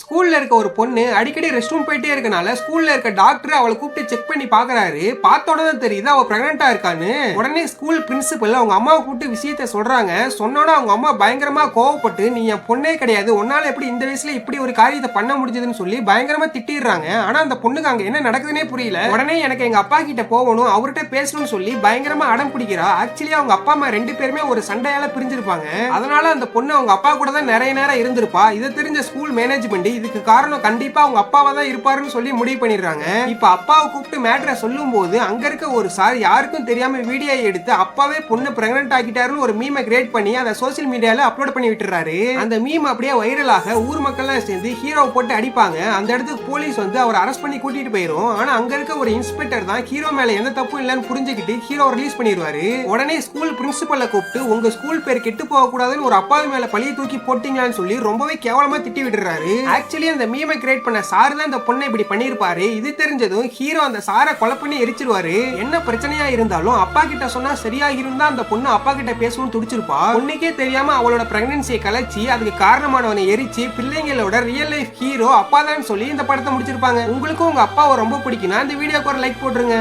ஸ்கூல்ல இருக்க ஒரு பொண்ணு அடிக்கடி ரெஸ்ட் ரூம் போயிட்டே இருக்கனால ஸ்கூல்ல இருக்க டாக்டர் அவளை கூப்பிட்டு செக் பண்ணி பாக்குறாரு. பார்த்த உடனே தெரியுது அவ பிரெக்னெண்டா இருக்கான்னு. உடனே ஸ்கூல் பிரின்சிபல் அவங்க அம்மாவை கூப்பிட்டு விஷயத்த சொல்றாங்க. சொன்னோட அவங்க அம்மா பயங்கரமா கோவப்பட்டு, நீ என் பொண்ணே கிடையாது, உன்னால எப்படி இந்த வயசுல இப்படி ஒரு காரியத்தை பண்ண முடிஞ்சதுன்னு சொல்லி பயங்கரமா திட்டிடுறாங்க. ஆனா அந்த பொண்ணுக்கு அங்க என்ன நடக்குதுன்னே புரியல. உடனே எனக்கு எங்க அப்பா கிட்ட போகணும், அவர்கிட்ட பேசணும்னு சொல்லி பயங்கரமா அடம் பிடிக்கிறா. ஆக்சுவலி அவங்க அப்பா அம்மா ரெண்டு பேருமே ஒரு சண்டையால பிரிஞ்சிருப்பாங்க. அதனால அந்த பொண்ணு அவங்க அப்பா கூட தான் நிறைய நேரம் இருந்திருப்பா. இதை தெரிஞ்ச ஸ்கூல் மேனேஜ்மெண்ட் இதுக்கு காரணம் கண்டிப்பா அவங்க அப்பாவா தான் இருப்பாருன்னு சொல்லி முடிவு பண்ணிடுறாங்க. இப்ப அப்பாவை கூப்பிட்டு மேட்டரை சொல்லும் போது அங்க இருக்க ஒரு சார் யாருக்கும் தெரியாம வீடியோ எடுத்து அப்பாவே பொண்ணு பிரெக்னன்ட் ஆகிட்டாருன்னு ஒரு மீமை கிரியேட் பண்ணி அதை சோசியல் மீடியால அப்லோட் பண்ணி விட்டுறாரு. அந்த மீம் அப்படியே வைரலாக ஊர் மக்கள் எல்லாம் சேர்ந்து ஹீரோவை போட்டு அடிப்பாங்க. அந்த இடத்துக்கு போலீஸ் வந்து அவர் அரெஸ்ட் பண்ணி கூட்டிட்டு போயிரும். ஆனா அங்க இருக்க ஒரு இன்ஸ்பெக்டர் தான் ஹீரோ மேல எந்த தப்பும் இல்லைன்னு புரிஞ்சுக்கிட்டு ஹீரோ ரிலீஸ் பண்ணிடுவாரு. உடனே ஸ்கூல் பிரின்சிபலை கூப்பிட்டு உங்க ஸ்கூல் பேர் கெட்டு போக கூடாதுன்னு ஒரு அப்பாவி மேல பழிய தூக்கி போட்டீங்களான்னு சொல்லி ரொம்பவே கேவலமா திட்டி விடுறாரு. ஆக்சுவலி அந்த மீமை கிரியேட் பண்ண சார் தான் இந்த பொண்ணை இப்படி பண்ணிருப்பாரு. இது தெரிஞ்சதும் ஹீரோ அந்த சாரை கொலை பண்ணி எரிச்சிருவாரு. என்ன பிரச்சனையா இருந்தாலும் அப்பா கிட்ட சொன்னா சரியா இருந்தா அந்த பொண்ணு அப்பா கிட்ட பேசணும்னு துடிச்சிருப்பா. பொண்ணுக்கே தெரியாம அவளோட பிரெக்னன்சியை கலைச்சி அதுக்கு காரணமானவனை எரிச்சு பிள்ளைங்களோட ரியல் லைஃப் ஹீரோ அப்பா தான் சொல்லி இந்த படத்தை முடிச்சிருப்பாங்க. உங்களுக்கும் உங்க அப்பாவை ரொம்ப பிடிக்கும்னா இந்த வீடியோக்கு ஒரு லைக் போட்டுருங்க.